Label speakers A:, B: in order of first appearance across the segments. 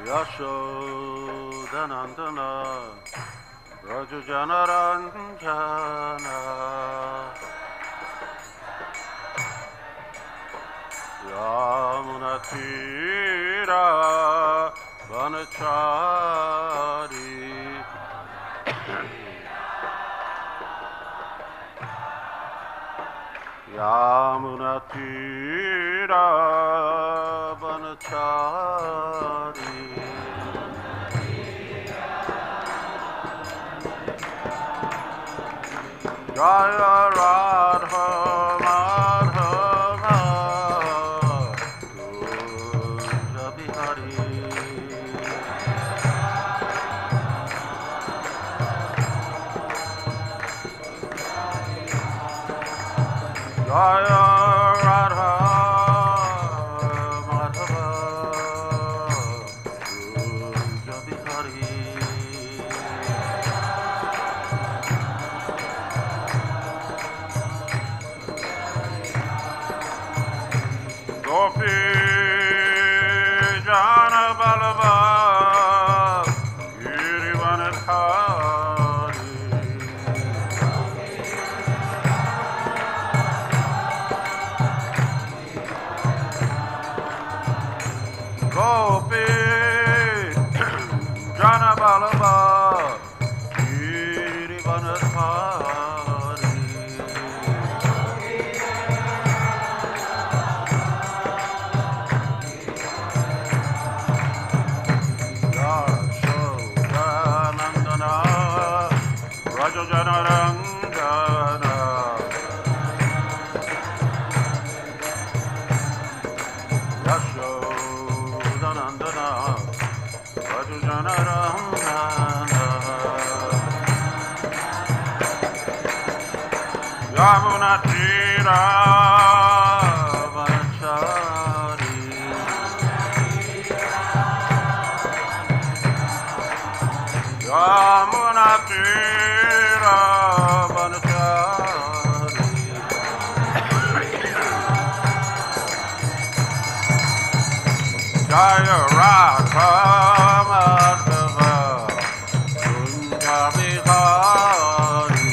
A: Yashodanandana Rajujanaranjana Yamunatira Vanachari Yamunatira Vanachari Jaya Radha Madhava Kunja Bihari Jaya Radha Madhava Kunja Bihari Gopi Jana Balava Girivanatari Gopi Jana Balava Girivanatari Yashodanandana Rajajanarangana Yashodanandana Rajajanarangana Yamunatira Vanachari Yamunatira Vanachari Jaya Radha Madhava Kunja Bihari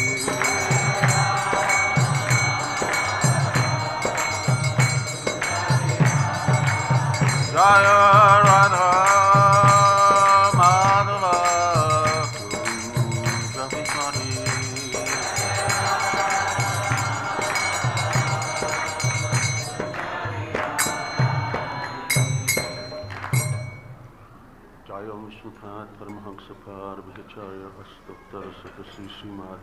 A: Jaya Radha Madhava Kunja Bihari Jaya Srimad Paramahamsapar Bhacharya Astotara Sakasi Srimad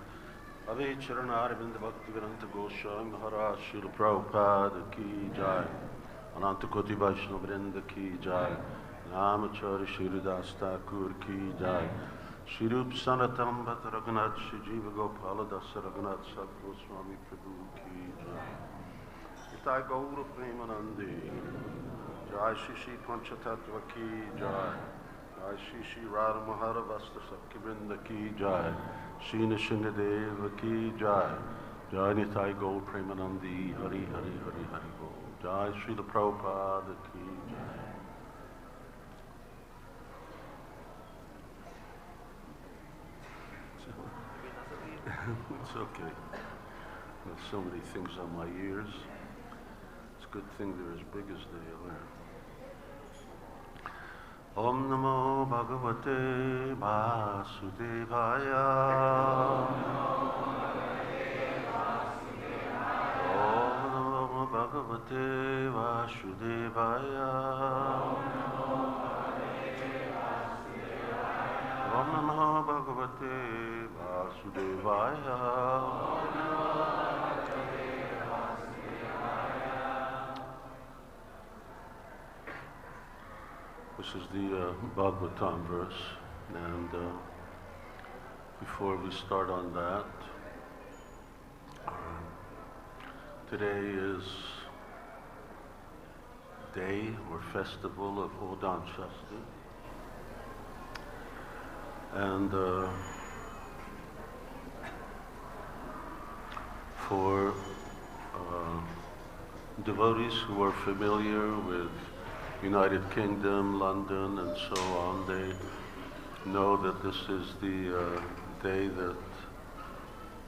A: Avecharanaravindra Bhaktivedanta Goswami Maharaj Srila Prabhupada Ki Jai Ananta Koti Vaishnava Vrinda Ki Jai Namacharya Shridas Thakur Ki Jai Shrirup Sanatam Bhatta Raghunath Shri Jiva Gopala Dasa Raghunath Sadguru Swami Prabhu Ki Jai Itai Gaura Premanandi Jai Shri Shri Panchatattva Ki Jai Jai Shri Shri Radha Mahara Vasta Sakya Vrinda Ki Jai Shri Nishingadeva Ki Jai Jai Nitai Gaura Premanandi Hari Hari Hari Hari Gaur Jai Srila Prabhupada Ki Jai. It's okay. There's so many things on my ears. It's a good thing they're as big as they are. Om Namo Bhagavate Vasudevaya. Om Namo Bhagavate Vasudevaya. Om Namo Bhagavate Vasudevaya. This is the Bhagavatam verse, and before we start on that, today is day or festival of Uddhava Shasti, and for devotees who are familiar with United Kingdom, London, and so on, they know that this is the day that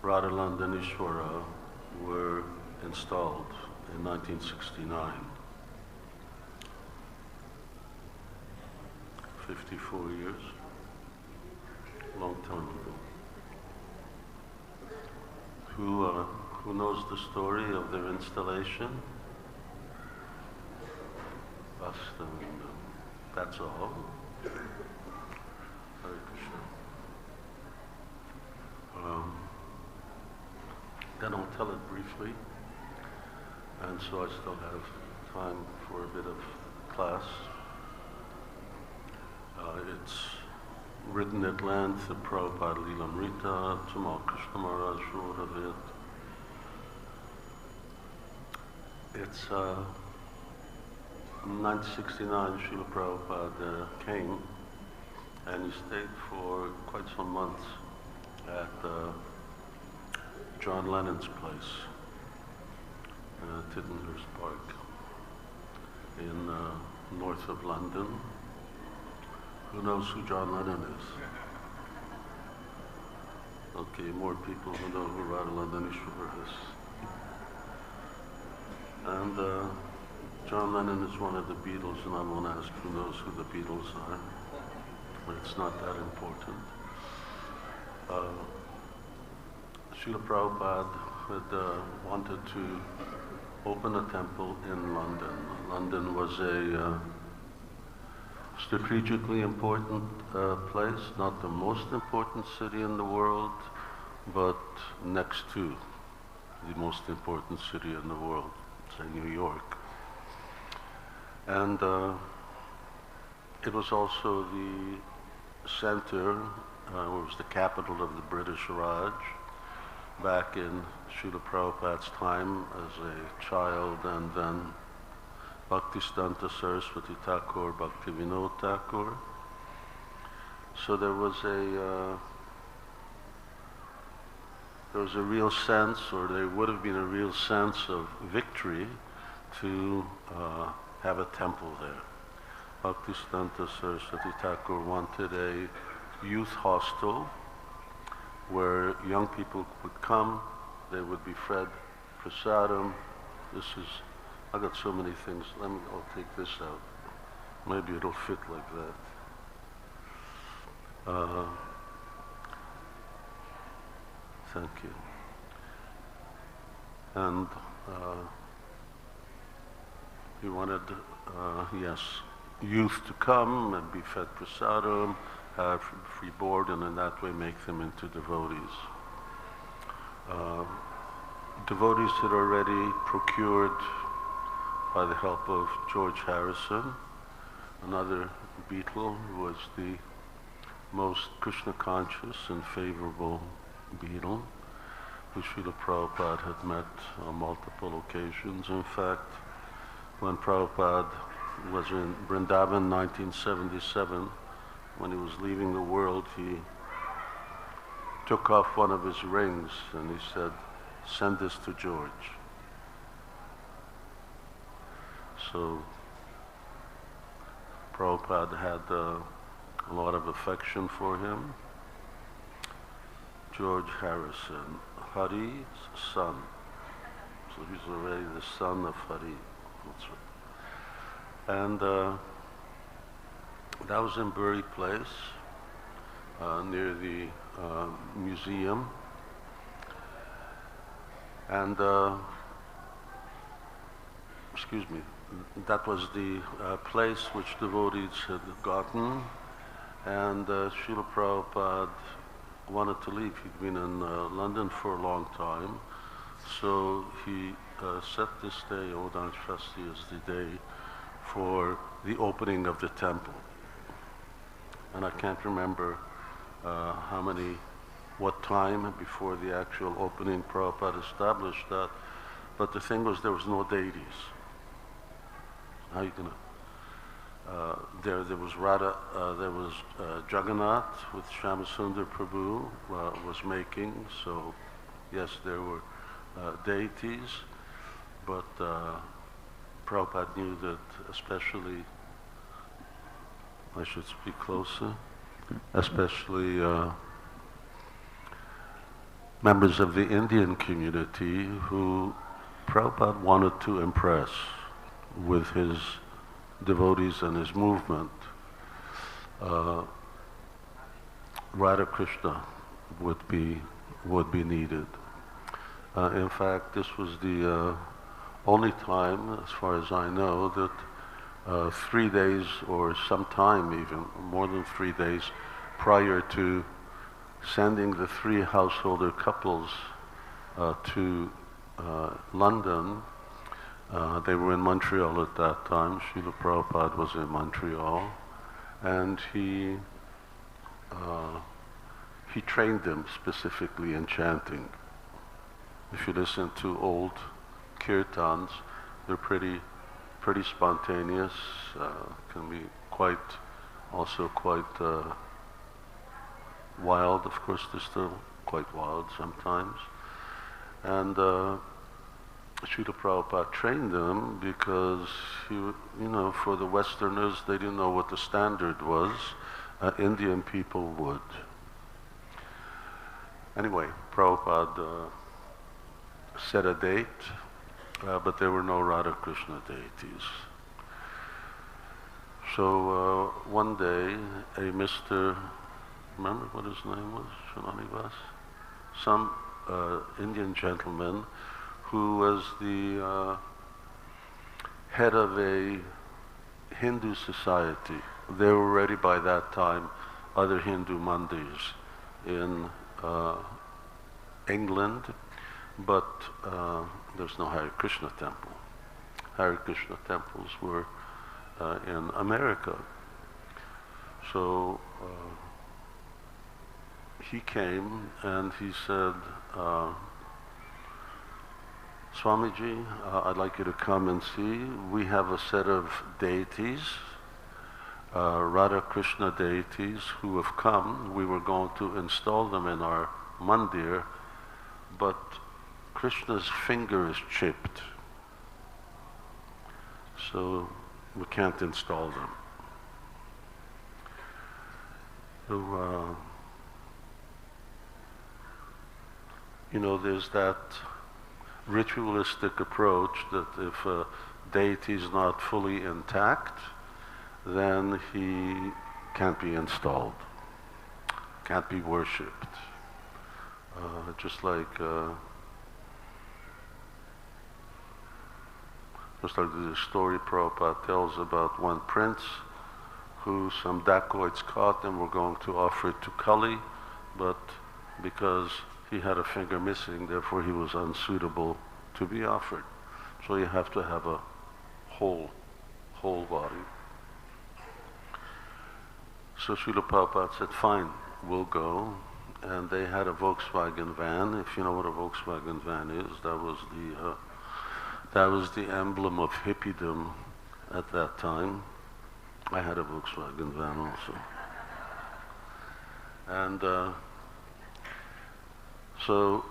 A: Radharanda and Ishvara were installed in 1969. 54 years, long time ago. Who knows the story of their installation? That's all. Hare Krishna. Then I'll tell it briefly, and so I still have time for a bit of class. It's written at length, the Prabhupada Lilamrita, Tamal Krishna Maharaj wrote of it. It's 1969, Srila Prabhupada came, and he stayed for quite some months at John Lennon's place, Tittenhurst Park, in north of London. Who knows who John Lennon is? Okay, more people who know who Radharanda Ishvara is. And John Lennon is one of the Beatles, and I won't ask who knows who the Beatles are, but it's not that important. Srila Prabhupada had wanted to open a temple in London. London was a strategically important place, not the most important city in the world, but next to the most important city in the world, say New York. And it was also the center, it was the capital of the British Raj back in Srila Prabhupada's time as a child, and then Bhaktisiddhanta Saraswati Thakur, Bhakti Vinod Thakur. So there was a real sense, or there would have been a real sense of victory to have a temple there. Bhaktisiddhanta Saraswati Thakur wanted a youth hostel where young people would come, they would be fed prasadam. I got so many things. I'll take this out. Maybe it'll fit like that. Thank you. And he wanted, youth to come and be fed prasadam, have free board, and in that way make them into devotees. Devotees had already procured, by the help of George Harrison, another Beatle who was the most Krishna conscious and favorable Beatle, who Srila Prabhupada had met on multiple occasions. In fact, when Prabhupada was in Vrindavan 1977, when he was leaving the world, he took off one of his rings and he said, "Send this to George." So Prabhupada had a lot of affection for him. George Harrison, Hari's son. So he's already the son of Hari. That's right. And that was in Bury Place, near the museum. And, that was the place which devotees had gotten, and Srila Prabhupada wanted to leave. He'd been in London for a long time, so he set this day, Odansh Festi, as the day for the opening of the temple. And I can't remember what time before the actual opening Prabhupada established that, but the thing was there was no deities. How are you gonna? There was Jagannath with Shyamasundar Prabhu was making. So yes, there were deities, but Prabhupada knew that especially I should speak closer, especially members of the Indian community who Prabhupada wanted to impress with his devotees and his movement. Radha Krishna would be needed. In fact, this was the only time, as far as I know, that 3 days or some time even, more than 3 days prior to sending the 3 householder couples to London, they were in Montreal at that time. Srila Prabhupada was in Montreal, and he trained them specifically in chanting. If you listen to old kirtans, they're pretty spontaneous, can be also quite wild. Of course, they're still quite wild sometimes. And Srila Prabhupada trained them because for the Westerners, they didn't know what the standard was. Indian people would. Anyway, Prabhupada set a date, but there were no Radha Krishna deities. So one day, a Mr. Remember what his name was? Shananivas? Some Indian gentleman who was the head of a Hindu society. There were already by that time other Hindu mandirs in England, but there's no Hare Krishna temple. Hare Krishna temples were in America. So he came and he said, Swamiji, I'd like you to come and see. We have a set of deities, Radha Krishna deities who have come. We were going to install them in our mandir, but Krishna's finger is chipped, so we can't install them. So, there's that ritualistic approach that if a deity is not fully intact, then he can't be installed, can't be worshipped. Just like the story Prabhupada tells about one prince who some dacoits caught and were going to offer it to Kali, but because he had a finger missing, therefore he was unsuitable to be offered. So you have to have a whole body. So Srila Prabhupada said, fine, we'll go. And they had a Volkswagen van. If you know what a Volkswagen van is, that was the emblem of hippiedom at that time. I had a Volkswagen van also. And so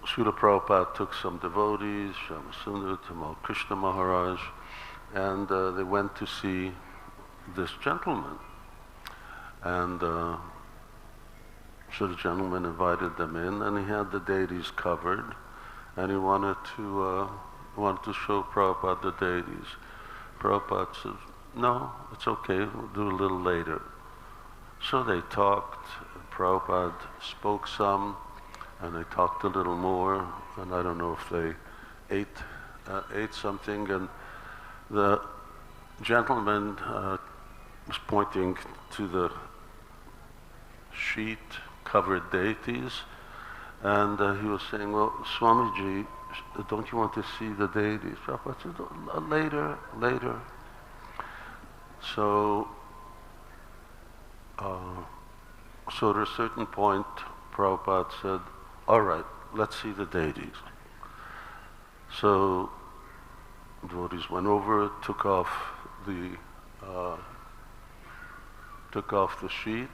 A: Srila Prabhupada took some devotees, Shyamsundar, Tamal Krishna Maharaj, and they went to see this gentleman. And so the gentleman invited them in, and he had the deities covered, and he wanted to show Prabhupada the deities. Prabhupada said, no, it's okay, we'll do a little later. So they talked, and Prabhupada spoke some, and they talked a little more, and I don't know if they ate something, and the gentleman was pointing to the sheet covered deities, and he was saying, well, Swamiji, don't you want to see the deities? Prabhupada said, later. So at a certain point, Prabhupada said, all right, let's see the deities. So devotees went over, took off the sheet,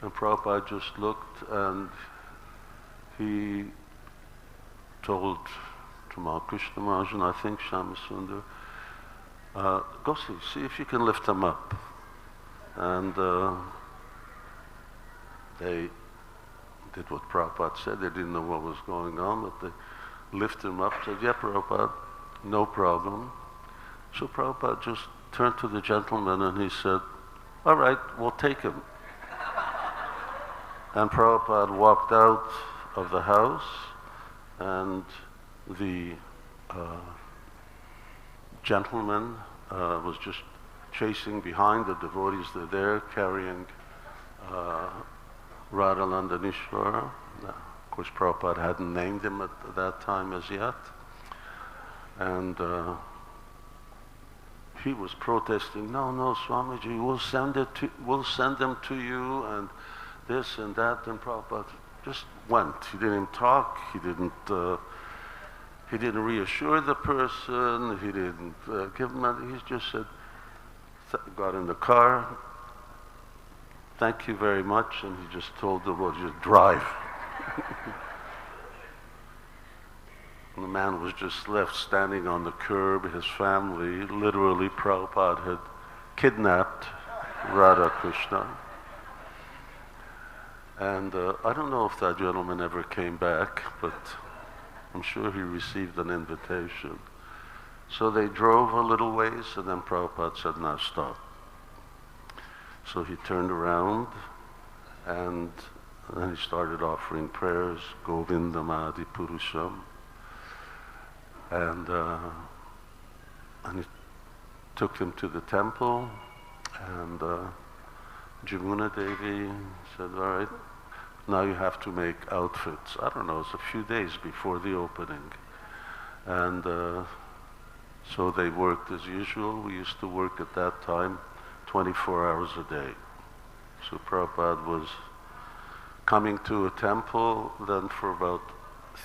A: and Prabhupada just looked, and he told Tamal Krishna Maharaj, and I think Shyamsundar, go see if you can lift them up. And they did what Prabhupada said. They didn't know what was going on, but they lifted him up, said, yeah, Prabhupada, no problem. So Prabhupada just turned to the gentleman and he said, all right, we'll take him. And Prabhupada walked out of the house, and the gentleman was just chasing behind the devotees. They're there carrying Radhalandanishwara. Of course, Prabhupada hadn't named him at that time as yet. And he was protesting, no, Swamiji, we'll send them to you, and this and that. And Prabhupada just went. He didn't talk. He didn't reassure the person. He didn't give him anything. He just said, got in the car, thank you very much, and he just told the devotee, just drive. And the man was just left standing on the curb. His family, literally, Prabhupada had kidnapped Radha Krishna. And I don't know if that gentleman ever came back, but I'm sure he received an invitation. So they drove a little ways, and then Prabhupada said, now stop. So he turned around, and then he started offering prayers, Govindam Adi Purusham. And he took them to the temple, and Jamuna Devi said, all right, now you have to make outfits. I don't know, it's a few days before the opening. And so they worked as usual. We used to work at that time 24 hours a day. So Prabhupada was coming to a temple, then for about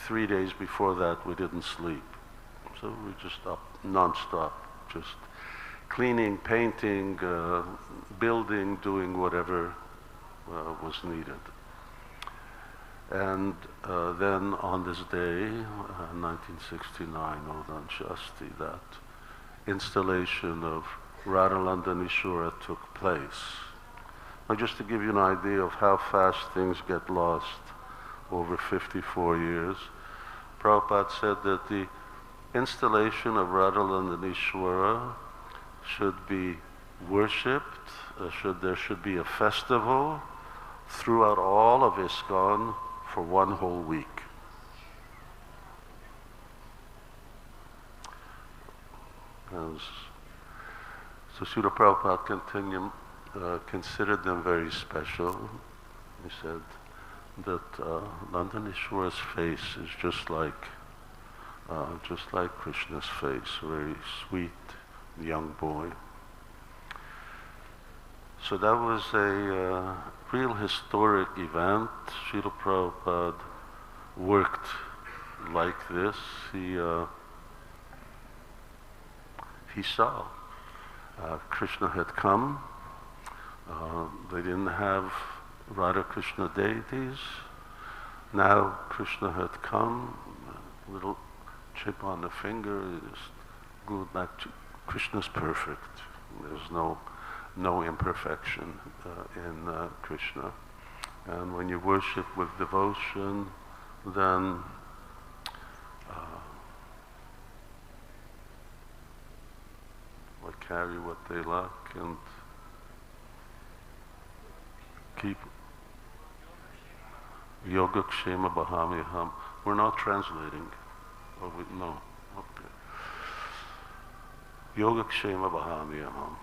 A: 3 days before that we didn't sleep. So we just up non-stop, just cleaning, painting, building, doing whatever was needed. And then on this day, 1969, Odan Shasti, that installation of Radhalandanishwara took place. Now just to give you an idea of how fast things get lost over 54 years, Prabhupada said that the installation of Radhalandanishwara should be worshipped, there should be a festival throughout all of ISKCON for one whole week. So Srila Prabhupada considered them very special. He said that Nandanishwara's face is just like Krishna's face, a very sweet young boy. So that was a real historic event. Srila Prabhupada worked like this. He saw Krishna had come. They didn't have Radha Krishna deities. Now Krishna had come, a little chip on the finger, just go back to Krishna's perfect. There's no imperfection in Krishna. And when you worship with devotion, then carry what they lack and keep Yogakshema Bahamiham. We're not translating. Oh, no. Okay. Yogakshema Bahamiham.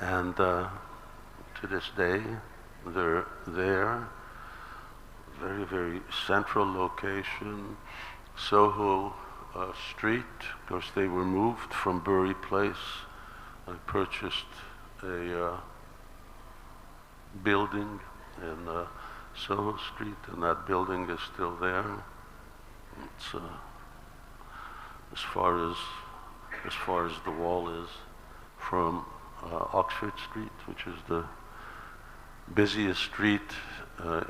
A: And to this day, they're there. Very, very central location. Soho Street. Of course, they were moved from Bury Place. I purchased a building in Soho Street, and that building is still there. It's as far as the wall is from Oxford Street, which is the busiest street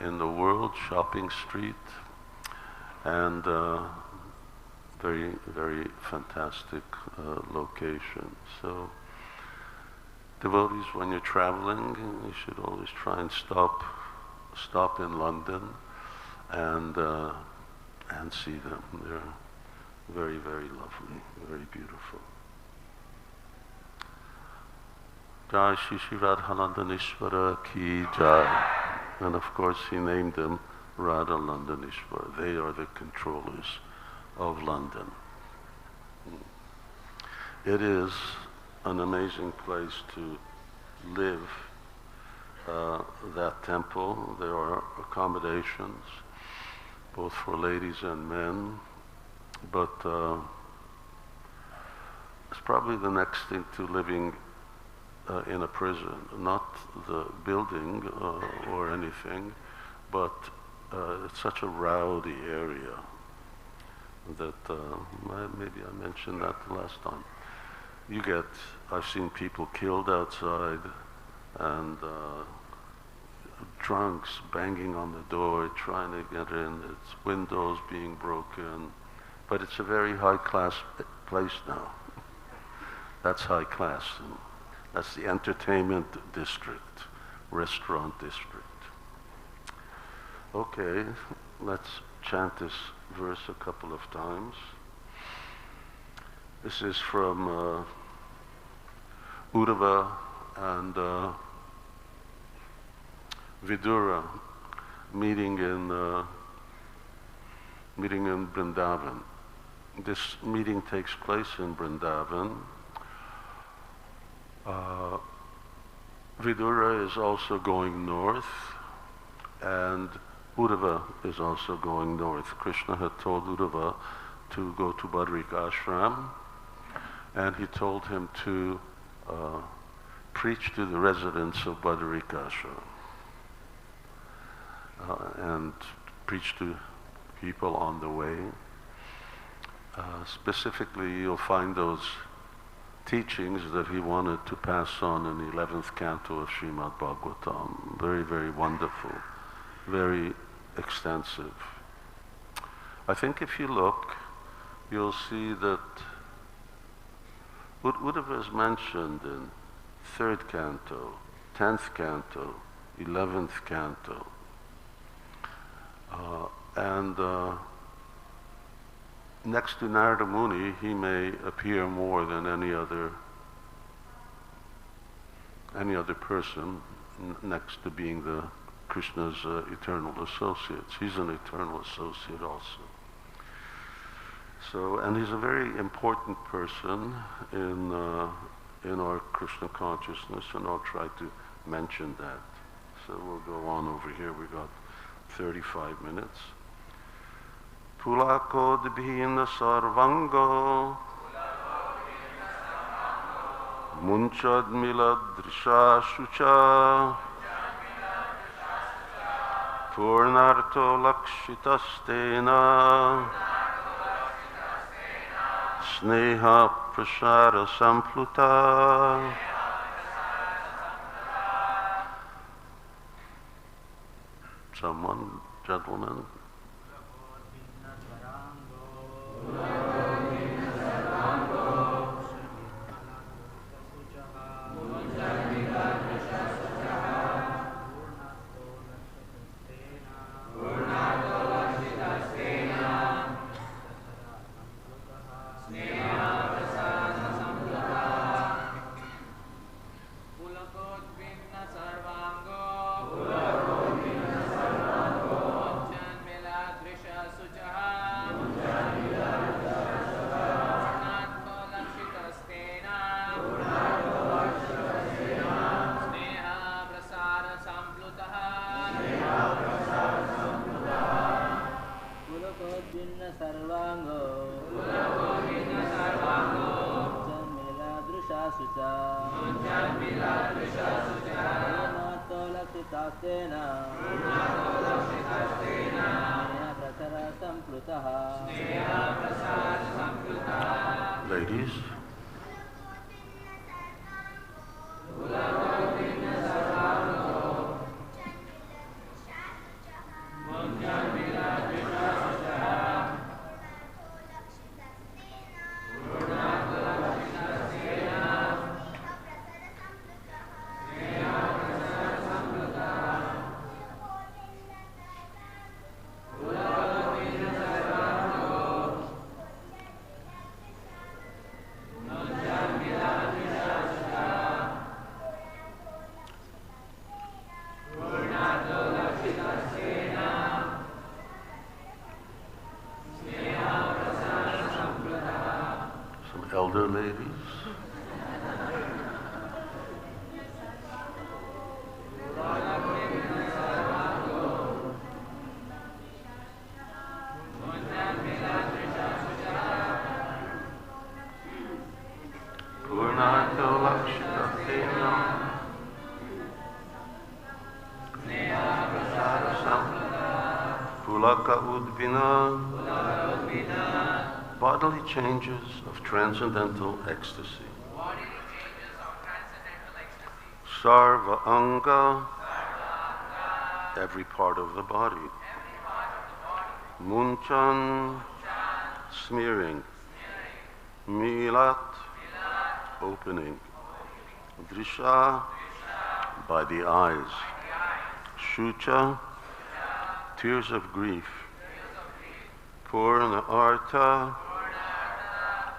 A: in the world, shopping street, and very, very fantastic location. So Devotees, when you're traveling, you should always try and stop in London and see them. They're very, very lovely, very beautiful. Jai Shri Shri Radhanandanishvara ki Jai. And of course he named them Radha Landanishvara. They are the controllers of London. It is an amazing place to live, that temple. There are accommodations, both for ladies and men, but it's probably the next thing to living in a prison, not the building or anything, but it's such a rowdy area that maybe I mentioned that the last time. I've seen people killed outside and drunks banging on the door trying to get in, its windows being broken, but it's a very high class place now. That's high class. That's the entertainment district, restaurant district. Okay, let's chant this verse a couple of times. This is from Uddhava and Vidura meeting in Vrindavan. This meeting takes place in Vrindavan. Vidura is also going north, and Uddhava is also going north. Krishna had told Uddhava to go to Badrika Ashram, and he told him to preach to the residents of Badrika Ashram and preach to people on the way. Specifically, you'll find those teachings that he wanted to pass on in the 11th canto of Srimad Bhagavatam. Very, very wonderful, very extensive. I think if you look, you'll see that Uddhava is mentioned in 3rd canto, 10th canto, 11th canto. Next to Narada Muni, he may appear more than any other person, next to being the Krishna's eternal associates. He's an eternal associate also. So, and he's a very important person in our Krishna consciousness, and I'll try to mention that. So we'll go on over here. We got 35 minutes. Pulakodbhinna-sarvāṅgo muñcan mīlad-dṛśā śucaḥ pūrṇārtho lakṣitas tena sneha-prasara-samplutaḥ. Someone, gentlemen. Ladies. pulaka-udbhinna, bodily changes of transcendental ecstasy. Sarva-aṅgaḥ, every part of the body. Muñcan, smearing. Mīlat, opening. Dṛśā, by the eyes. Śucaḥ, tears of grief. Purport,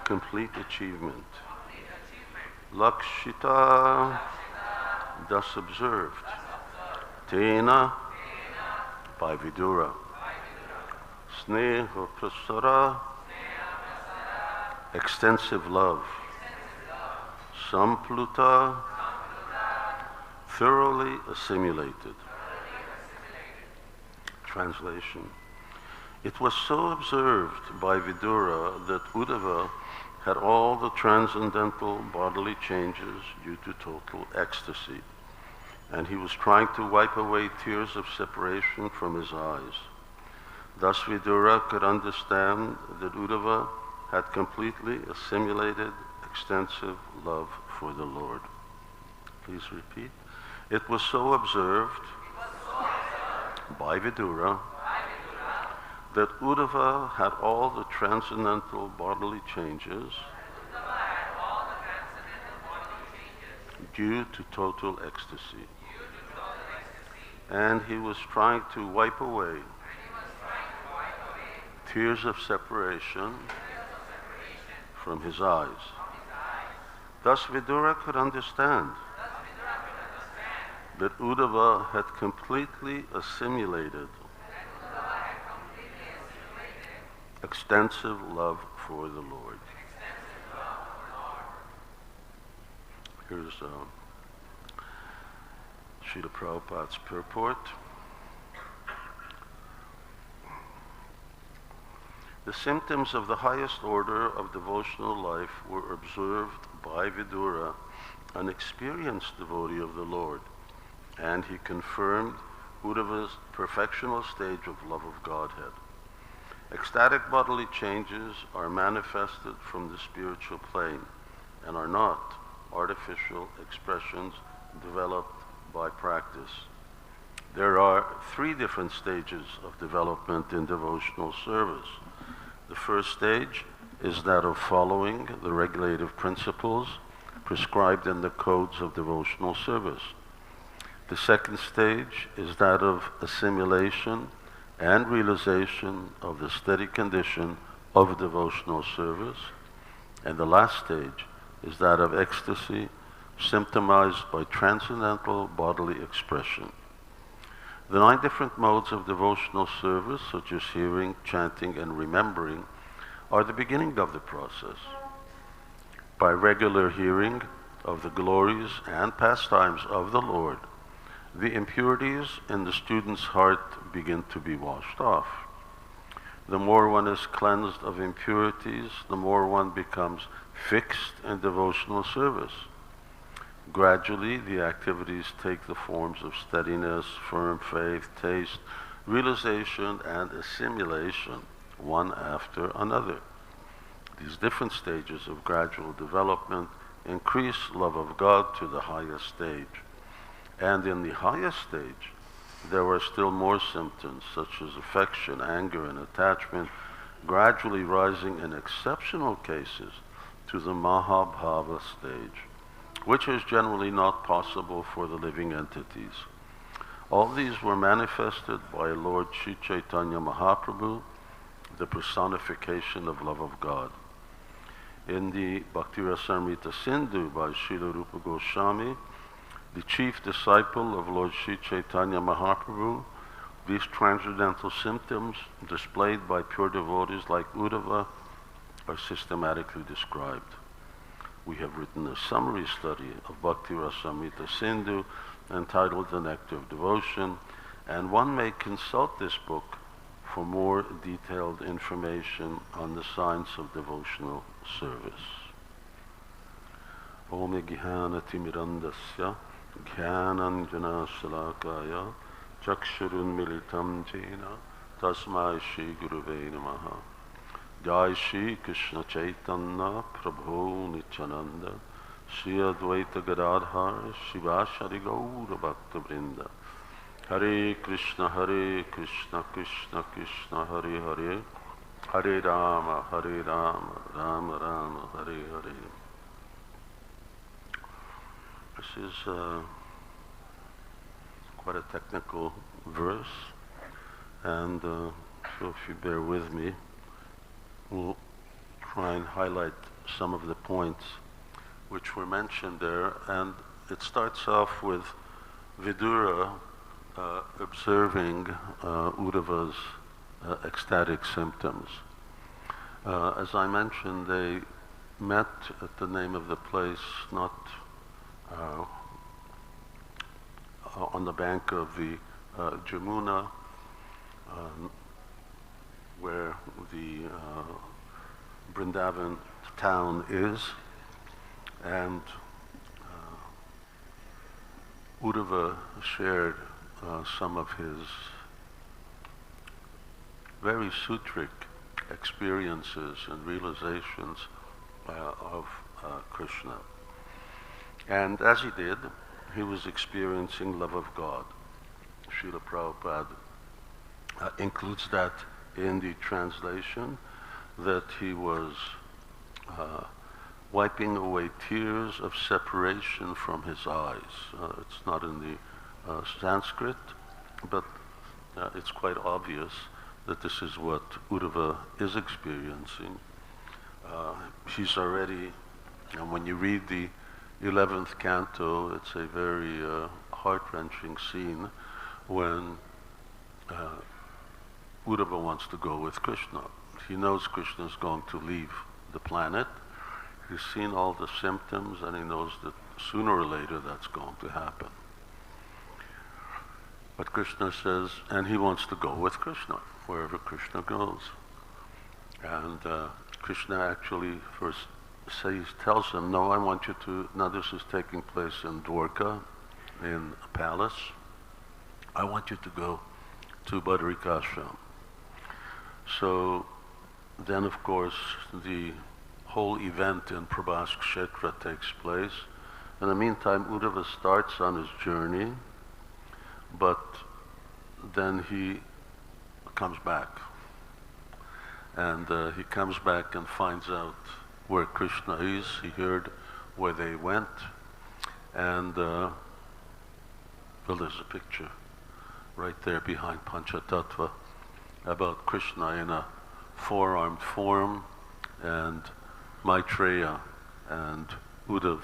A: complete achievement. Lakṣitas, thus observed. Tena, by Vidura. Sneha-prasara, extensive love. Samplutaḥ, thoroughly assimilated. Translation. It was so observed by Vidura that Uddhava had all the transcendental bodily changes due to total ecstasy, and he was trying to wipe away tears of separation from his eyes. Thus Vidura could understand that Uddhava had completely assimilated extensive love for the Lord. Please repeat. It was so observed by Vidura that Uddhava had all the transcendental bodily changes due to total ecstasy. And he was trying to wipe away tears of separation from his eyes. Thus Vidura could understand that Uddhava had completely assimilated extensive love for the Lord. Here's Srila Prabhupada's Purport. The symptoms of the highest order of devotional life were observed by Vidura, an experienced devotee of the Lord, and he confirmed Uddhava's perfectional stage of love of Godhead. Ecstatic bodily changes are manifested from the spiritual plane and are not artificial expressions developed by practice. There are 3 different stages of development in devotional service. The first stage is that of following the regulative principles prescribed in the codes of devotional service. The second stage is that of assimilation and realization of the steady condition of devotional service. And the last stage is that of ecstasy, symptomized by transcendental bodily expression. The 9 different modes of devotional service, such as hearing, chanting, and remembering, are the beginning of the process. By regular hearing of the glories and pastimes of the Lord, the impurities in the student's heart begin to be washed off. The more one is cleansed of impurities, the more one becomes fixed in devotional service. Gradually, the activities take the forms of steadiness, firm faith, taste, realization, and assimilation, one after another. These different stages of gradual development increase love of God to the highest stage. And in the highest stage, there are still more symptoms, such as affection, anger, and attachment, gradually rising in exceptional cases to the mahā-bhāva stage, which is generally not possible for the living entities. All these were manifested by Lord Śrī Caitanya Mahāprabhu, the personification of love of God. In the Bhakti-rasamrita Sindhu by Srila Rupa Goswami, the chief disciple of Lord Śrī Caitanya Mahāprabhu, these transcendental symptoms displayed by pure devotees like Uddhava are systematically described. We have written a summary study of Bhakti-rasamrita Sindhu entitled The Nectar of Devotion, and one may consult this book for more detailed information on the science of devotional service. Om Jnana-timirandasya Jnananjana-salakaya Chakshurunmilitam Jena Tasmai Shri Gurave Namaha. Jai Shri Krishna Caitanya Prabhu Nityananda Shri Advaita Gadadhar Shivashari Gaura Bhakta Vrinda. Hare Krishna Krishna Krishna Hare Hare, Hare Rama Rama Rama Hare Hare. This is quite a technical verse, and so if you bear with me, we'll try and highlight some of the points which were mentioned there. And it starts off with Vidura observing Uddhava's ecstatic symptoms. As I mentioned, they met at the name of the place, not on the bank of the Jamuna, where the Vrindavan town is, and Uddhava shared some of his very sutric experiences and realizations of Krishna. And as he did, he was experiencing love of God. Srila Prabhupada includes that in the translation, that he was wiping away tears of separation from his eyes. It's not in the Sanskrit, but it's quite obvious that this is what Uddhava is experiencing. He's already, and when you read the 11th canto, it's a very heart-wrenching scene when Uddhava wants to go with Krishna. He knows Krishna is going to leave the planet. He's seen all the symptoms, and he knows that sooner or later that's going to happen. But Krishna says, and he wants to go with Krishna, wherever Krishna goes. And Krishna actually first tells him, no, I want you to, now this is taking place in Dwarka, in a palace. I want you to go to Badrikashram. So then, of course, the whole event in Prabhas Kshetra takes place. In the meantime, Uddhava starts on his journey, but then he comes back. And he comes back and finds out where Krishna is. He heard where they went. And, well, there's a picture right there behind Panchatattva about Krishna in a four-armed form, and Maitreya and Uddhava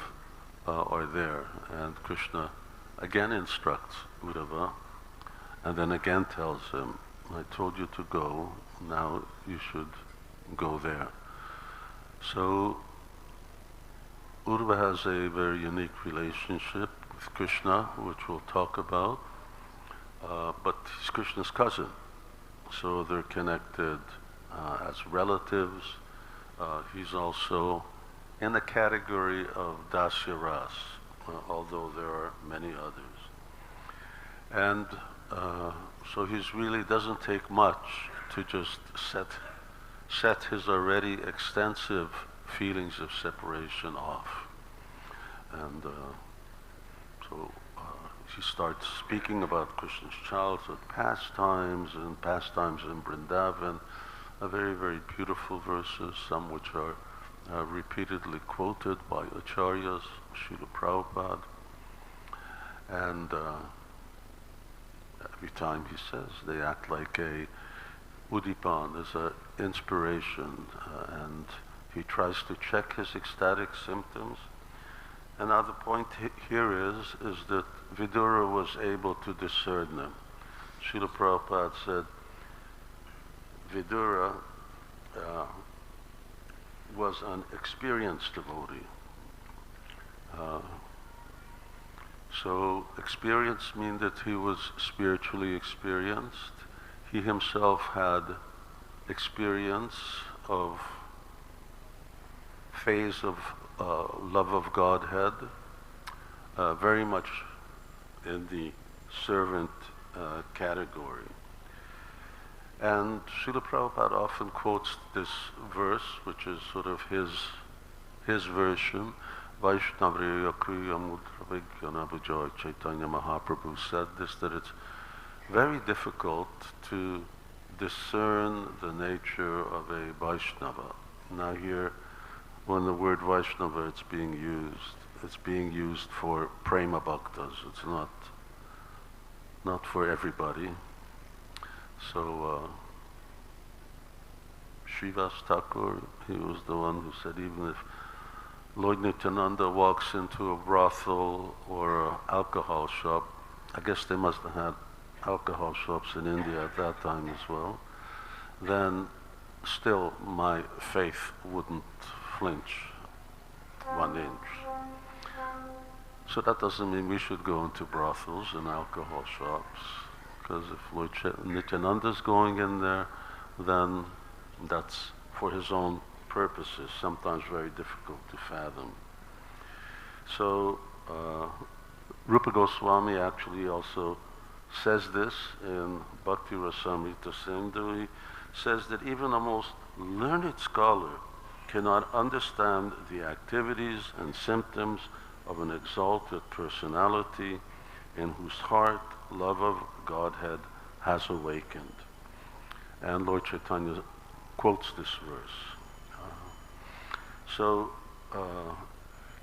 A: are there. And Krishna again instructs Uddhava, and then again tells him, I told you to go, now you should go there. So Uddhava has a very unique relationship with Krishna, which we'll talk about, but he's Krishna's cousin. So they're connected as relatives. He's also in the category of Dasya Ras, although there are many others. And so he's really doesn't take much to just set his already extensive feelings of separation off. And so he starts speaking about Krishna's childhood pastimes and pastimes in Vrindavan, very, very beautiful verses, some which are repeatedly quoted by Acharyas, Srila Prabhupada. And every time he says, they act like a Udipan, as an inspiration, and he tries to check his ecstatic symptoms. And now the point here is that Vidura was able to discern them. Srila Prabhupada said Vidura was an experienced devotee. So experience means that he was spiritually experienced. He himself had experience of phase of love of Godhead, very much in the servant category. And Srila Prabhupada often quotes this verse, which is sort of his version. Vaishnavriya Kriya Mudra Vigyana Chaitanya Mahāprabhu said this, that it's very difficult to discern the nature of a Vaishnava. Now here, when the word Vaishnava it's being used for prema bhaktas. It's not for everybody. So Srivas Thakur, he was the one who said even if Lord Nityananda walks into a brothel or an alcohol shop, I guess they must have had alcohol shops in India at that time as well, then still my faith wouldn't flinch 1 inch. So that doesn't mean we should go into brothels and alcohol shops, because if Lord Nityananda's going in there, then that's for his own purposes, sometimes very difficult to fathom. So Rupa Goswami actually also says this in Bhakti Rasamrita Sindhu. He says that even a most learned scholar cannot understand the activities and symptoms of an exalted personality in whose heart love of Godhead has awakened. And Lord Chaitanya quotes this verse.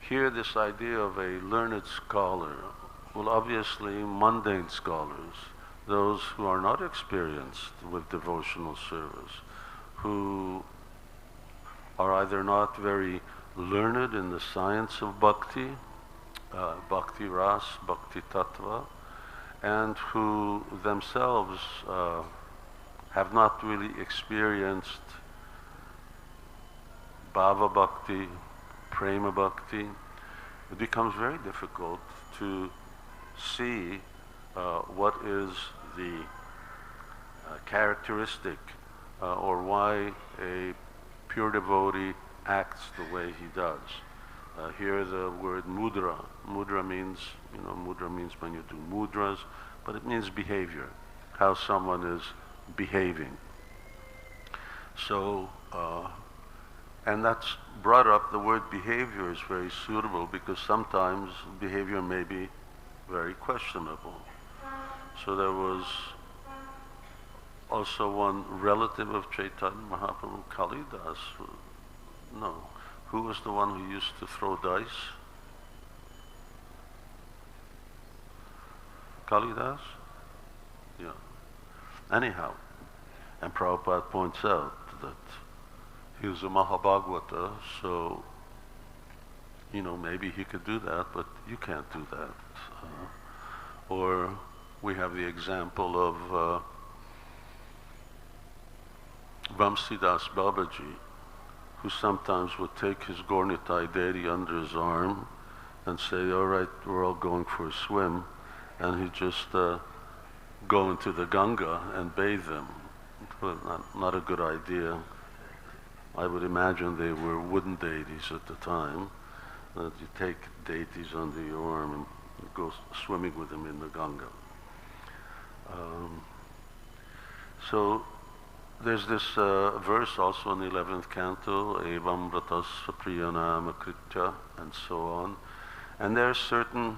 A: Here this idea of a learned scholar, well, obviously mundane scholars, those who are not experienced with devotional service, who are either not very learned in the science of bhakti, bhakti ras, bhakti tattva, and who themselves have not really experienced bhava bhakti, prema bhakti. It becomes very difficult to see what is the characteristic or why a pure devotee acts the way he does. Here the word mudra. Mudra means when you do mudras, but it means behavior, how someone is behaving. So, and that's brought up, the word behavior is very suitable because sometimes behavior may be very questionable. So there was also one relative of Chaitanya Mahaprabhu, Kalidas. Who was the one who used to throw dice? Kalidas? Yeah. Anyhow, and Prabhupada points out that he was a mahā-bhāva, so, maybe he could do that, but you can't do that. Or we have the example of Vamsidas Babaji, who sometimes would take his Gaur-Nitai deity under his arm and say, all right, we're all going for a swim, and he'd just go into the Ganga and bathe them. Well, not a good idea. I would imagine they were wooden deities at the time, that you take deities under your arm and go swimming with them in the Ganga. So there's this verse also in the 11th canto, Evam Vratas Priyanama Kritya, and so on. And there are certain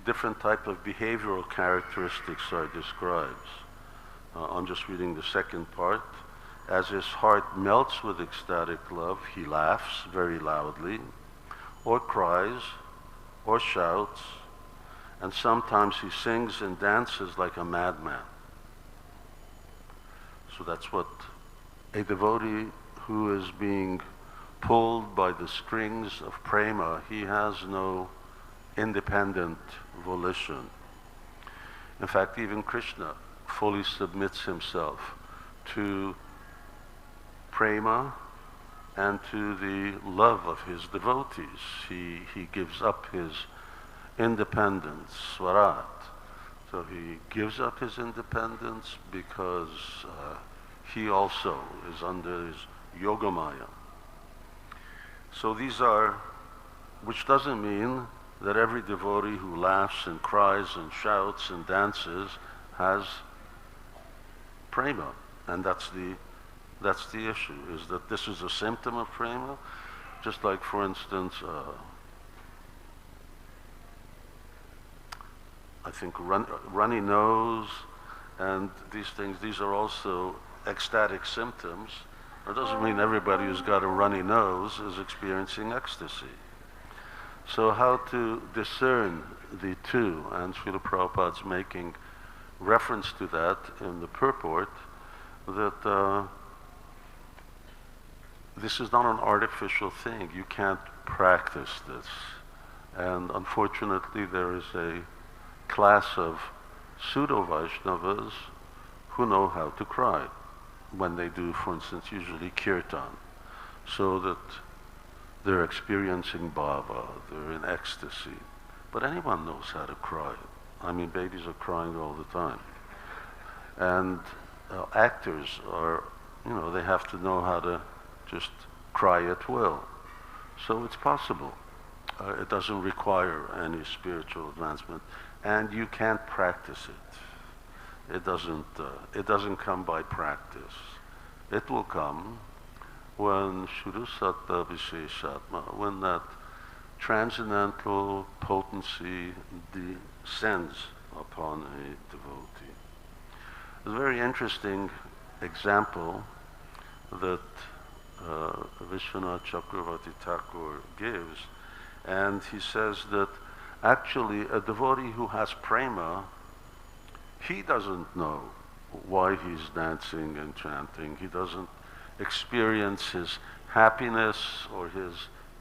A: different type of behavioral characteristics are described. I'm just reading the second part. As his heart melts with ecstatic love, he laughs very loudly, or cries, or shouts, and sometimes he sings and dances like a madman. So that's what a devotee who is being pulled by the strings of prema, he has no independent volition. In fact, even Krishna fully submits himself to prema and to the love of his devotees. He gives up his independence, swarat. So he gives up his independence because he also is under his yogamaya. So these are, which doesn't mean that every devotee who laughs and cries and shouts and dances has prema. And that's the issue, is that this is a symptom of prema. Just like, for instance, I think runny nose and these things, these are also ecstatic symptoms. It doesn't mean everybody who's got a runny nose is experiencing ecstasy. So how to discern the two, and Srila Prabhupada's making reference to that in the purport, that this is not an artificial thing. You can't practice this. And unfortunately, there is a class of pseudo-Vaishnavas who know how to cry when they do, for instance, usually kirtan, so that they're experiencing bhava, they're in ecstasy. But anyone knows how to cry. I mean, babies are crying all the time. And actors are, they have to know how to just cry at will. So it's possible. It doesn't require any spiritual advancement, and you can't practice it. It doesn't come by practice. It will come when Shuddha-sattva Visheshatma, when that transcendental potency descends upon a devotee. There's a very interesting example that Vishwanath Chakravarti Thakur gives, and he says that actually a devotee who has prema, he doesn't know why he's dancing and chanting. He doesn't experience his happiness or his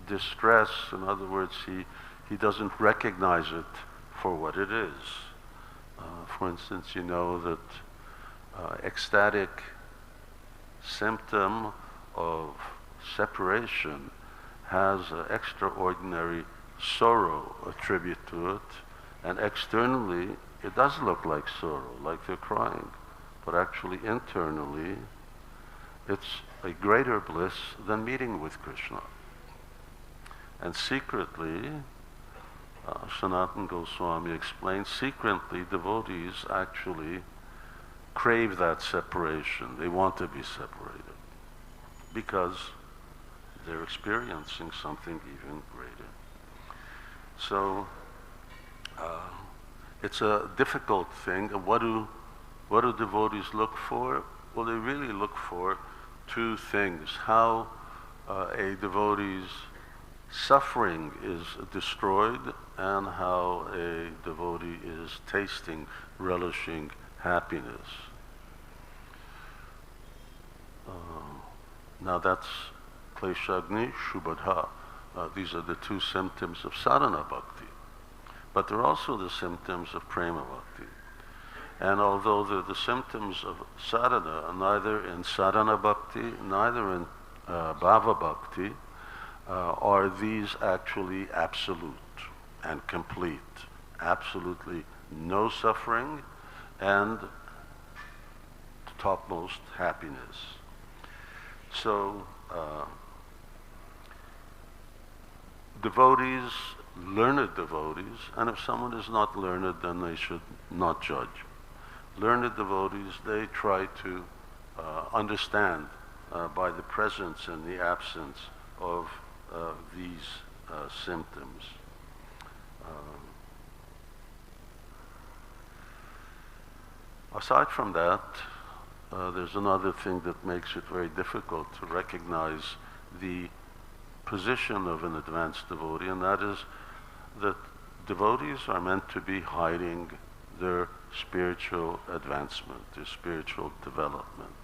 A: distress. In other words, he doesn't recognize it for what it is. For instance, you know that ecstatic symptom of separation has extraordinary sorrow attributed to it, and externally it does look like sorrow, like they're crying, but actually internally it's a greater bliss than meeting with Krishna. And secretly, Sanatana Goswami explains, secretly devotees actually crave that separation. They want to be separated because they're experiencing something even greater. So it's a difficult thing. What do devotees look for? Well, they really look for two things: how a devotee's suffering is destroyed, and how a devotee is tasting, relishing happiness. Now that's kleshagni, shubhadha. These are the two symptoms of sadhana bhakti. But they're also the symptoms of prema bhakti. And although they're the symptoms of sadhana, neither in sadhana bhakti, neither in bhava bhakti, are these actually absolute and complete. Absolutely no suffering and topmost happiness. So devotees, learned devotees, and if someone is not learned, then they should not judge. Learned devotees, they try to understand by the presence and the absence of these symptoms. Aside from that, there's another thing that makes it very difficult to recognize the position of an advanced devotee, and that is that devotees are meant to be hiding their spiritual advancement, their spiritual development.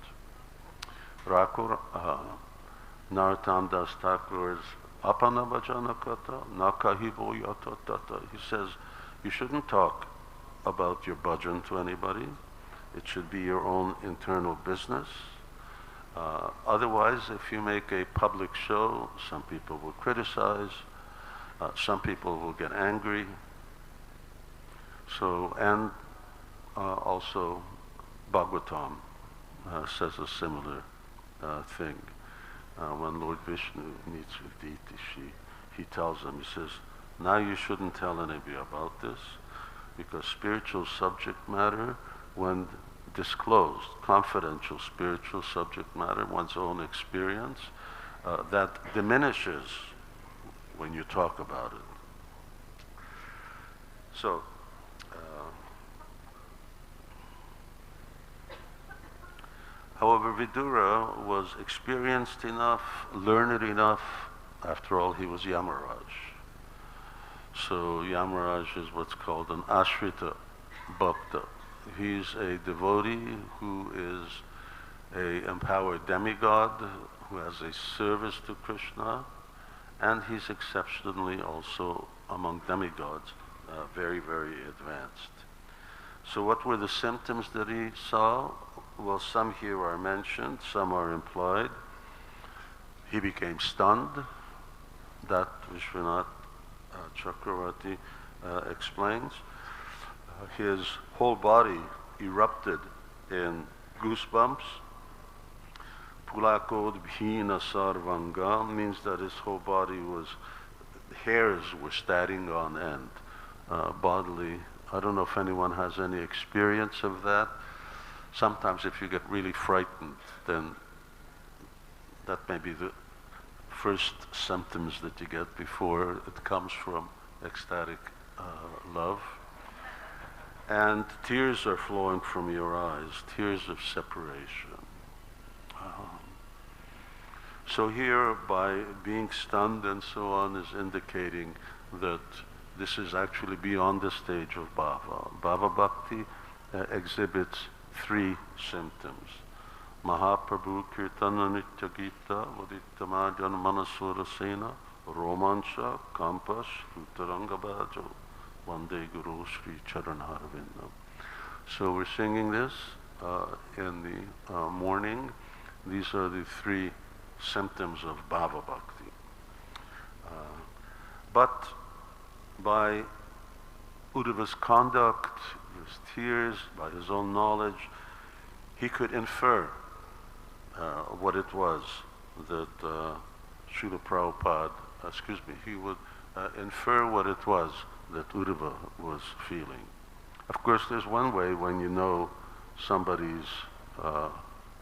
A: Narottam Das Thakur's Apana Bhajana Kata, Nakahibo Yata Tata. He says, you shouldn't talk about your bhajan to anybody. It should be your own internal business. Otherwise, if you make a public show, some people will criticize, some people will get angry. So, and also Bhagavatam says a similar thing. When Lord Vishnu meets with Diti, he tells him, he says, now you shouldn't tell anybody about this, because spiritual subject matter, when disclosed, confidential spiritual subject matter, one's own experience, that diminishes when you talk about it. So, however, Vidura was experienced enough, learned enough. After all, he was Yamaraj. So Yamaraj is what's called an ashrita bhakta. He's a devotee who is an empowered demigod who has a service to Krishna, and he's exceptionally also among demigods, very, very advanced. So what were the symptoms that he saw? Well, some here are mentioned, some are implied. He became stunned. That Vishwanath Chakravarti explains. His whole body erupted in goosebumps. Pulakodbhinna-sarvāṅgo means that his whole body was, hairs were standing on end, bodily. I don't know if anyone has any experience of that. Sometimes if you get really frightened, then that may be the first symptoms that you get before it comes from ecstatic love. And tears are flowing from your eyes, tears of separation. So here, by being stunned and so on, is indicating that this is actually beyond the stage of bhava. Bhava bhakti exhibits three symptoms. Mahaprabhu kirtana nitya gita vaditamajan manasura sena romancha kampas utarangabhajo vande Guru Śrī Caitanya Mahāprabhu. So we're singing this in the morning. These are the three symptoms of bhava bhakti. But by Uddhava's conduct, his tears, by his own knowledge, he could infer what it was that Srila Prabhupada, he would infer what it was that Uddhava was feeling. Of course, there's one way when you know somebody's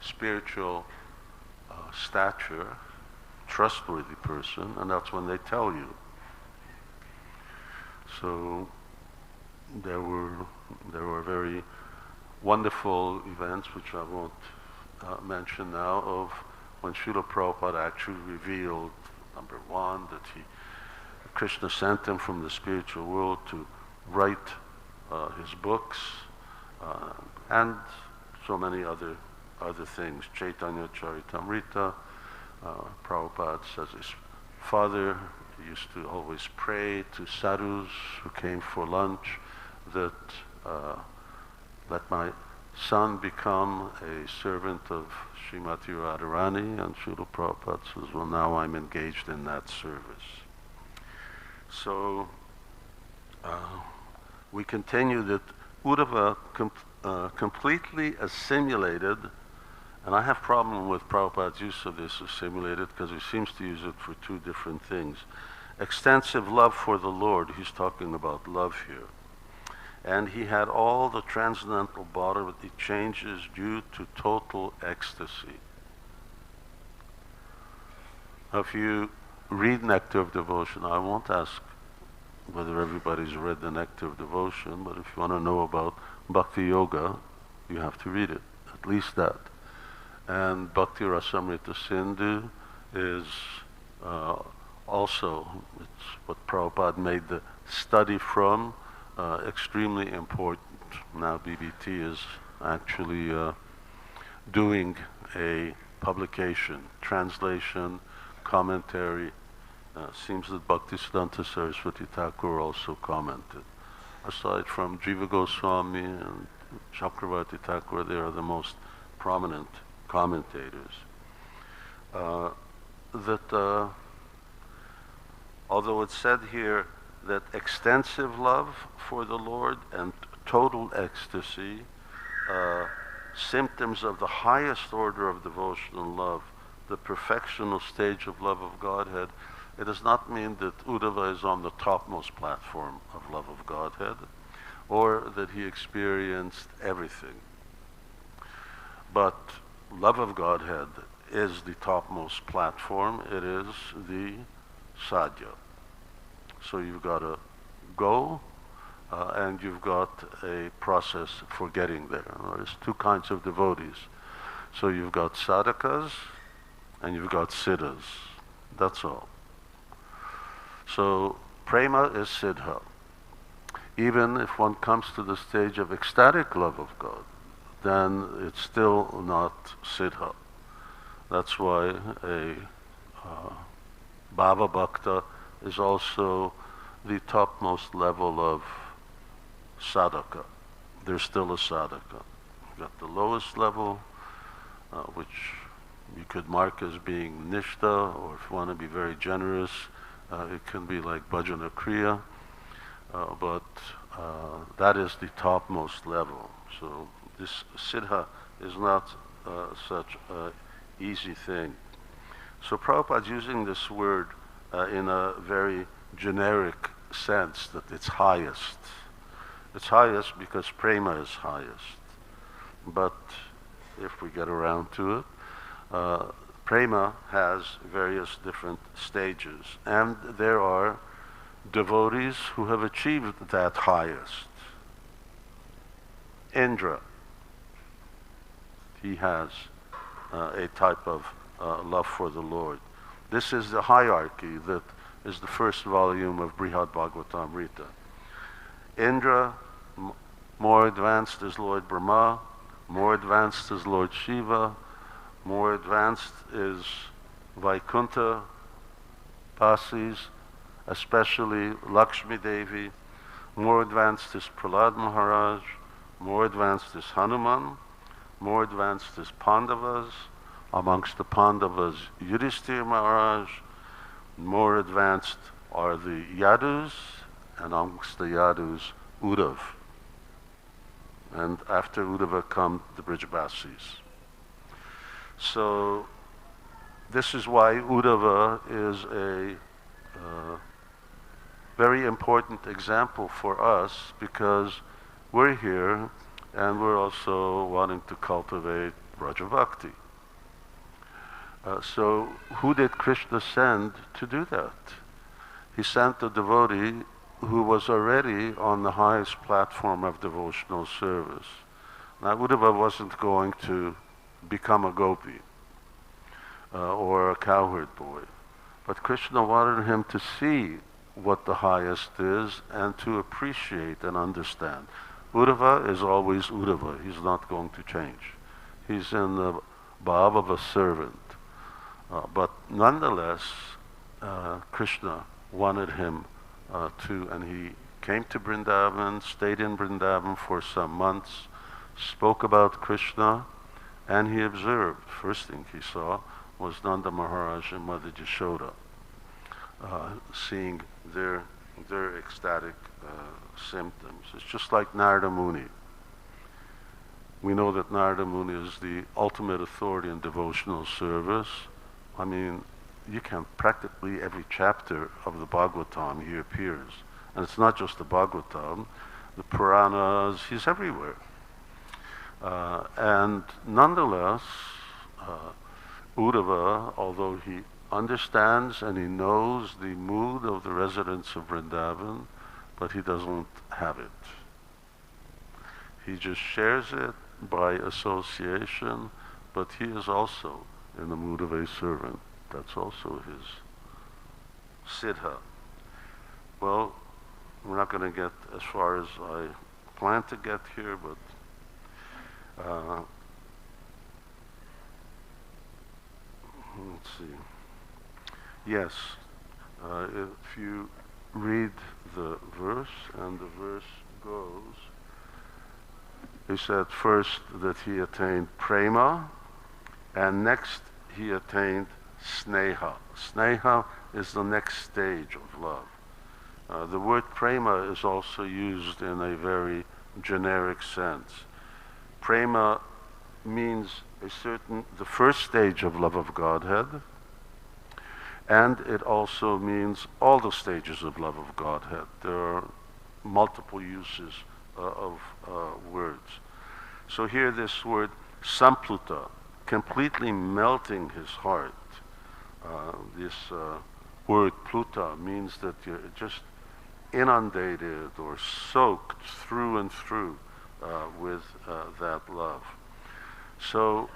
A: spiritual stature, trustworthy person, and that's when they tell you. So there were very wonderful events, which I won't mention now, of when Srila Prabhupada actually revealed, number one, that Krishna sent him from the spiritual world to write his books, and so many other things. Chaitanya Charitamrita, Prabhupada says his father used to always pray to sadhus who came for lunch that let my son become a servant of Srimati Radharani, and Srila Prabhupada says, well, now I'm engaged in that service. So we continue that Uddhava completely assimilated, and I have problem with Prabhupada's use of this assimilated because he seems to use it for two different things. Extensive love for the Lord, he's talking about love here. And he had all the transcendental bodily changes due to total ecstasy. Now, if you read Nectar of Devotion, I won't ask whether everybody's read the Nectar of Devotion, but if you want to know about Bhakti Yoga, you have to read it, at least that. And Bhakti Rasamrita Sindhu is also, it's what Prabhupada made the study from, extremely important. Now BBT is actually doing a publication, translation, commentary. Seems that Bhaktisiddhanta Saraswati Thakur also commented. Aside from Jiva Goswami and Chakravarti Thakur, they are the most prominent commentators. Although it's said here that extensive love for the Lord and total ecstasy, symptoms of the highest order of devotional love, the perfectional stage of love of Godhead, it does not mean that Uddhava is on the topmost platform of love of Godhead, or that he experienced everything. But love of Godhead is the topmost platform. It is the sadhya. So you've got to go, and you've got a process for getting there. There's two kinds of devotees. So you've got sadhakas and you've got siddhas. That's all. So prema is siddha. Even if one comes to the stage of ecstatic love of God, then it's still not siddha. That's why a bhava bhakta is also the topmost level of sadhaka. There's still a sadhaka. You've got the lowest level, which you could mark as being nishtha, or if you want to be very generous, it can be like bhajana kriya, but that is the topmost level. So this siddha is not such an easy thing. So Prabhupada's using this word in a very generic sense, that it's highest. It's highest because prema is highest. But if we get around to it, prema has various different stages, and there are devotees who have achieved that highest. Indra, he has a type of love for the Lord. This is the hierarchy that is the first volume of Brihad Bhagavatamrita. Indra, more advanced is Lord Brahma, more advanced is Lord Shiva, more advanced is Vaikuntha Pasis, especially Lakshmi Devi, more advanced is Prahlad Maharaj, more advanced is Hanuman, more advanced is Pandavas, amongst the Pandavas Yudhishthira Maharaj, more advanced are the Yadus, and amongst the Yadus Uddhava. And after Uddhava come the Brijabasis. So this is why Uddhava is a very important example for us, because we're here and we're also wanting to cultivate Raja Bhakti. So who did Krishna send to do that? He sent a devotee who was already on the highest platform of devotional service. Now Uddhava wasn't going to become a gopi or a cowherd boy, but Krishna wanted him to see what the highest is and to appreciate and understand. Uddhava is always Uddhava. He's not going to change. He's in the bhava of a servant. But nonetheless, Krishna wanted him to, and he came to Vrindavan, stayed in Vrindavan for some months, spoke about Krishna, and he observed. First thing he saw was Nanda Maharaj and Mother Yashoda, seeing their ecstatic symptoms. It's just like Narada Muni. We know that Narada Muni is the ultimate authority in devotional service. I mean, you can practically every chapter of the Bhagavatam he appears. And it's not just the Bhagavatam, the Puranas, he's everywhere. And nonetheless, Uddhava, although he understands and he knows the mood of the residents of Vrindavan, but he doesn't have it. He just shares it by association, but he is also in the mood of a servant. That's also his siddha. Well, we're not going to get as far as I plan to get here, but let's see. Yes, if you read the verse, and the verse goes, he said first that he attained prema, and next he attained sneha. Sneha is the next stage of love. The word prema is also used in a very generic sense. Prema means the first stage of love of Godhead, and it also means all the stages of love of Godhead. There are multiple uses of words. So here this word Samplutaḥ, completely melting his heart. This word pluta means that you're just inundated or soaked through and through with that love. So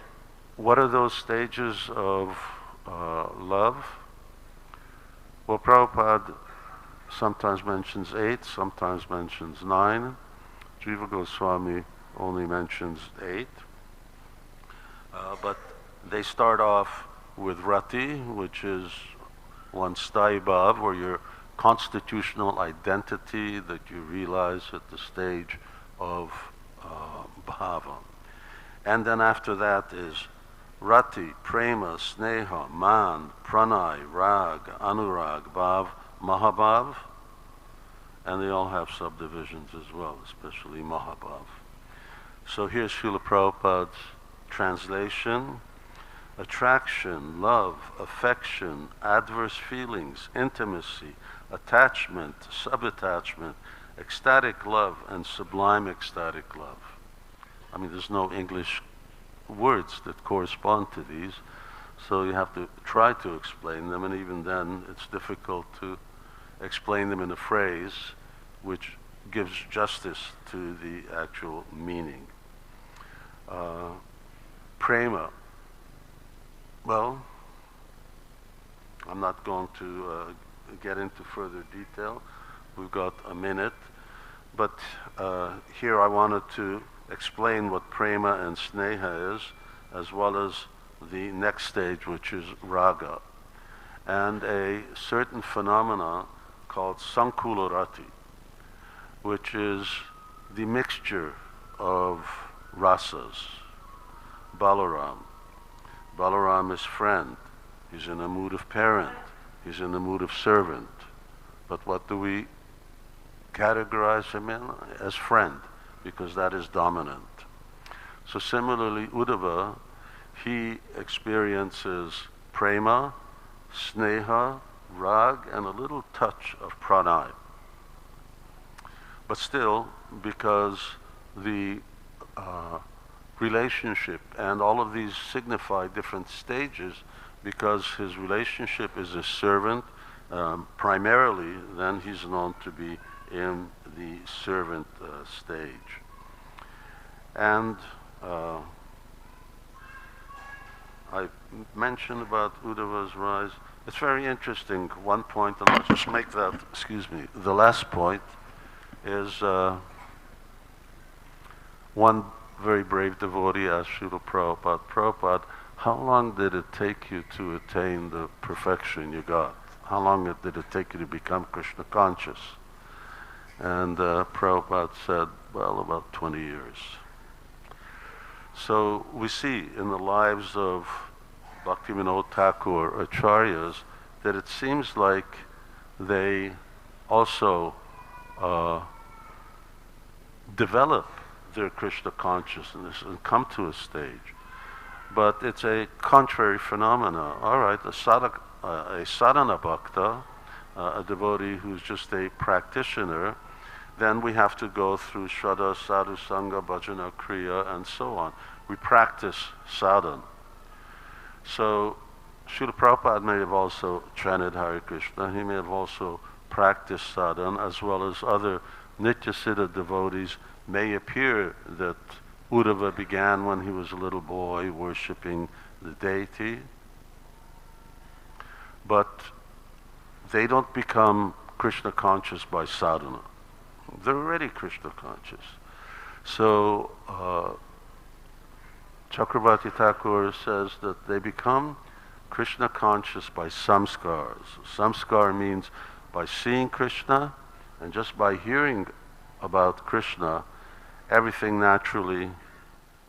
A: what are those stages of love? Well, Prabhupada sometimes mentions 8, sometimes mentions 9. Jiva Goswami only mentions 8. But they start off with rati, which is one stai bhav, or your constitutional identity that you realize at the stage of bhava. And then after that is rati, prema, sneha, man, pranay, rag, anurag, bhav, mahā-bhāva, and they all have subdivisions as well, especially mahā-bhāva. So here's Srila Prabhupada's translation. Attraction, love, affection, adverse feelings, intimacy, attachment, subattachment, ecstatic love, and sublime ecstatic love. I mean, there's no English words that correspond to these, so you have to try to explain them, and even then it's difficult to explain them in a phrase which gives justice to the actual meaning. Prema. Well, I'm not going to get into further detail. We've got a minute. But here I wanted to explain what prema and sneha is, as well as the next stage, which is raga, and a certain phenomena called sankularati, which is the mixture of rasas. Balaram is friend. He's in a mood of parent. He's in the mood of servant. But what do we categorize him in? As friend, because that is dominant. So similarly, Uddhava, he experiences prema, sneha, rag, and a little touch of pranay. But still, because the relationship, and all of these signify different stages, because his relationship is a servant, primarily, then he's known to be in the servant stage. And I mentioned about Uddhava's rise. It's very interesting. One point, and I'll just make that, the last point is one very brave devotee asked Srila Prabhupada, Prabhupada, how long did it take you to attain the perfection you got? How long did it take you to become Krishna conscious? And Prabhupada said, well, about 20 years. So we see in the lives of Bhaktivinoda Thakur Acharyas that it seems like they also develop their Krishna consciousness and come to a stage. But it's a contrary phenomena. All right, a sadhana bhakta, a devotee who's just a practitioner, then we have to go through Shraddha, Sadhu, Sangha, Bhajana, Kriya, and so on. We practice sadhana. So Srila Prabhupada may have also chanted Hare Krishna. He may have also practiced sadhana, as well as other Nityasiddha devotees. May appear that Uddhava began when he was a little boy worshipping the deity, but they don't become Krishna conscious by sadhana. They're already Krishna conscious. So Chakravarti Thakur says that they become Krishna conscious by samskars. Samskar means by seeing Krishna, and just by hearing about Krishna, everything naturally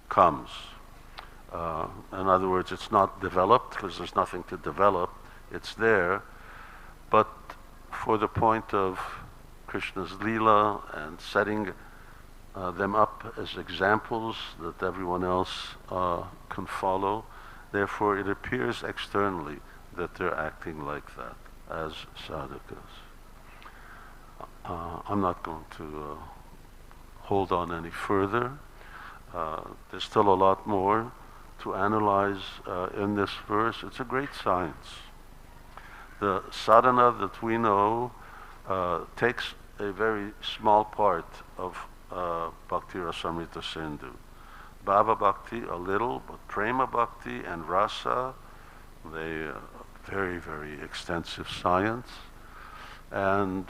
A: comes. In other words, it's not developed because there's nothing to develop. It's there, but for the point of Krishna's Leela and setting them up as examples that everyone else can follow, therefore it appears externally that they're acting like that as sadhakas. I'm not going to hold on any further. There's still a lot more to analyze in this verse. It's a great science. The sadhana that we know takes a very small part of Bhakti Rasamrita Sindhu. Bhava Bhakti a little, but Prema Bhakti and Rasa, they very, very extensive science. And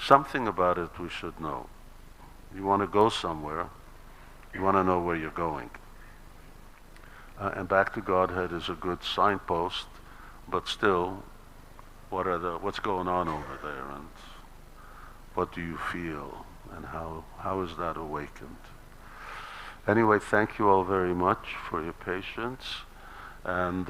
A: something about it we should know. You want to go somewhere, you want to know where you're going. And back to Godhead is a good signpost, but still, what's going on over there, and what do you feel, and how is that awakened? Anyway, thank you all very much for your patience, and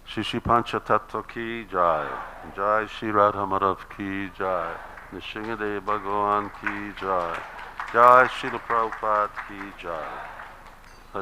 A: Shri Pancha Tattva ki jai, Jai Shri Radha Madhav ki jai, Nishingadev Bhagavan ki jai, Jai Srila Prabhupada ki jai.